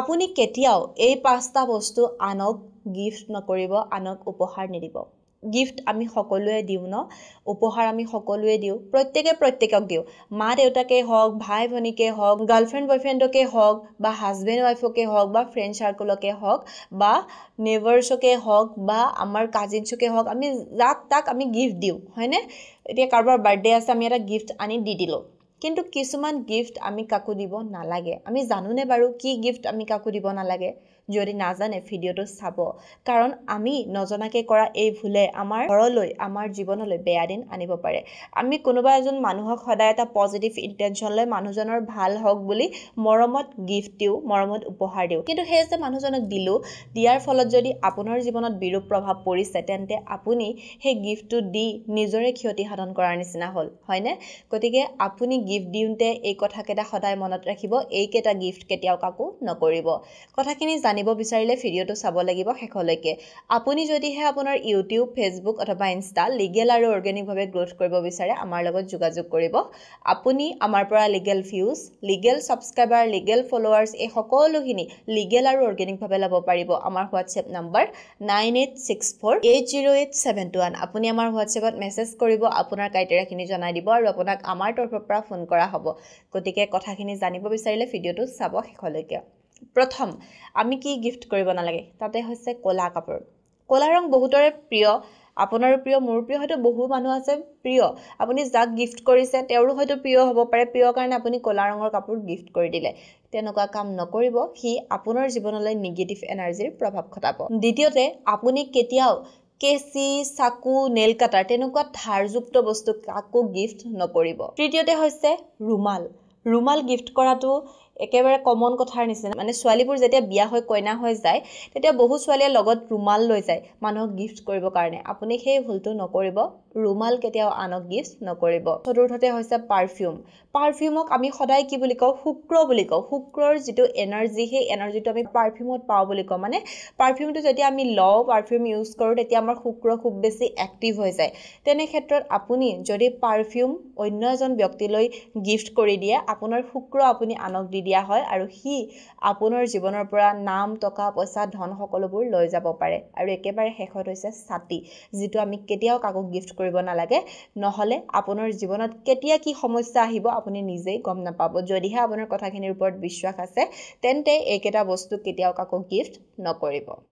আপুনি কেতিয়াও এই 5টা বস্তু আনক গিফ্ট নকৰিব, আনক উপহাৰ নিদিব। গিফ্ট আমি সকলোৱে দিওঁ ন, উপহাৰ আমি সকলোৱে দিওঁ, প্ৰত্যেকক দিওঁ। মা দেউতাকে হওক, ভাই ভনীকে হওক, গাৰ্লফ্ৰেণ্ড বয়ফ্ৰেণ্ডকে হওক, বা হাজবেণ্ড ৱাইফকে হওক, বা ফ্ৰেণ্ড চাৰ্কলকে হওক, বা নেইবাৰ্ছকে হওক, বা আমাৰ কাজিনছকে হওক, আমি যাক তাক আমি গিফ্ট দিওঁ, হয়নে? এতিয়া কাৰোবাৰ বাৰ্থডে আছে, আমি এটা গিফ্ট আনি দি দিলোঁ। কিন্তু কিছুমান গিফ্ট আমি কাকো দিব নালাগে। আমি জানোনে বাৰু কি গিফ্ট আমি কাকো দিব নালাগে? যদি নাজানে ভিডিঅ'টো চাব, কাৰণ আমি নজনাকৈ কৰা এই ভুলে আমাৰ ঘৰলৈ, আমাৰ জীৱনলৈ বেয়া দিন আনিব পাৰে। আমি কোনোবা এজন মানুহক সদায় এটা পজিটিভ ইণ্টেনশ্যন লৈ মানুহজনৰ ভাল হওক বুলি মৰমত গিফ্ট দিওঁ, মৰমত উপহাৰ দিওঁ। কিন্তু সেই যে মানুহজনক দিলোঁ, দিয়াৰ ফলত যদি আপোনাৰ জীৱনত বিৰূপ প্ৰভাৱ পৰিছে, তেন্তে আপুনি সেই গিফ্টটো দি নিজৰে ক্ষতি সাধন কৰাৰ নিচিনা হ'ল, হয়নে? গতিকে আপুনি গিফ্ট দিওঁতে এই কথাকেইটা সদায় মনত ৰাখিব, এইকেইটা গিফ্ট কেতিয়াও কাকো নকৰিব। কথাখিনি জানিব বিচাৰিলে ভিডিঅ'টো চাব লাগিব শেষলৈকে। আপুনি যদিহে আপোনাৰ ইউটিউব, ফেচবুক অথবা ইনষ্টা লিগেল আৰু অৰ্গেনিকভাৱে গ্ৰ'থ কৰিব বিচাৰে, আমাৰ লগত যোগাযোগ কৰিব। আপুনি আমাৰ পৰা legal views, legal subscriber, legal followers, এই সকলোখিনি লিগেল আৰু অৰ্গেনিকভাৱে ল'ব পাৰিব। আমাৰ হোৱাটছএপ নম্বৰ 9864808721। আপুনি আমাৰ হোৱাটছএপত মেছেজ কৰিব, আপোনাৰ ক্ৰাইটেৰিয়াখিনি জনাই দিব আৰু আপোনাক আমাৰ তৰফৰ পৰা ফোন কৰা হ'ব। গতিকে কথাখিনি জানিব বিচাৰিলে ভিডিঅ'টো চাব শেষলৈকে। প্ৰথম, আমি কি গিফ্ট কৰিব নালাগে? তাতে হৈছে ক'লা কাপোৰ। ক'লা ৰং বহুতৰে প্ৰিয়, আপোনাৰো প্ৰিয়, মোৰ প্ৰিয়, হয়তো বহু মানুহ আছে প্ৰিয়। আপুনি যাক গিফ্ট কৰিছে তেওঁৰো হয়তো প্ৰিয় হ'ব পাৰে, প্ৰিয় কাৰণে আপুনি ক'লা ৰঙৰ কাপোৰ গিফ্ট কৰি দিলে। তেনেকুৱা কাম নকৰিব, সি আপোনাৰ জীৱনলৈ নিগেটিভ এনাৰ্জিৰ প্ৰভাৱ ঘটাব। দ্বিতীয়তে, আপুনি কেতিয়াও কেঁচি, চাকু, নেইল কাটাৰ তেনেকুৱা ধাৰযুক্ত বস্তু কাকো গিফ্ট নকৰিব। তৃতীয়তে হৈছে ৰুমাল। ৰুমাল গিফ্ট কৰাটো একেবাৰে কমন কথাৰ নিচিনা। মানে ছোৱালীবোৰ যেতিয়া বিয়া হৈ কইনা হৈ যায়, তেতিয়া বহু ছোৱালীয়ে লগত ৰুমাল লৈ যায় মানুহক গিফ্ট কৰিবৰ কাৰণে। আপুনি সেই ভুলটো নকৰিব, ৰুমাল কেতিয়াও আনক গিফ্ট নকৰিব। চতুৰ্থতে হৈছে পাৰফিউম। পাৰফিউমক আমি সদায় কি বুলি কওঁ? শুক্ৰ বুলি কওঁ। শুক্ৰৰ যিটো এনাৰ্জি, সেই এনাৰ্জিটো আমি পাৰফিউমত পাওঁ বুলি কওঁ। মানে পাৰফিউমটো যেতিয়া আমি লওঁ, পাৰফিউম ইউজ কৰোঁ, তেতিয়া আমাৰ শুক্ৰ খুব বেছি এক্টিভ হৈ যায়। তেনে ক্ষেত্ৰত আপুনি যদি পাৰফিউম অন্য এজন ব্যক্তিলৈ গিফ্ট কৰি দিয়ে, আপোনাৰ শুক্ৰ আপুনি আনক দি দিয়া হয় আৰু সি আপোনাৰ জীৱনৰ পৰা নাম, টকা, পইচা, ধন সকলোবোৰ লৈ যাব পাৰে। আৰু একেবাৰে শেষত হৈছে ছাতি, যিটো আমি কেতিয়াও কাকো গিফ্ট কৰিব নালাগে, নহ'লে আপোনাৰ জীৱনত কেতিয়া কি সমস্যা আহিব আপুনি নিজেই গম নাপাব। যদিহে আপোনাৰ কথাখিনিৰ ওপৰত বিশ্বাস আছে, তেন্তে এইকেইটা বস্তু কেতিয়াও কাকো গিফ্ট নকৰিব।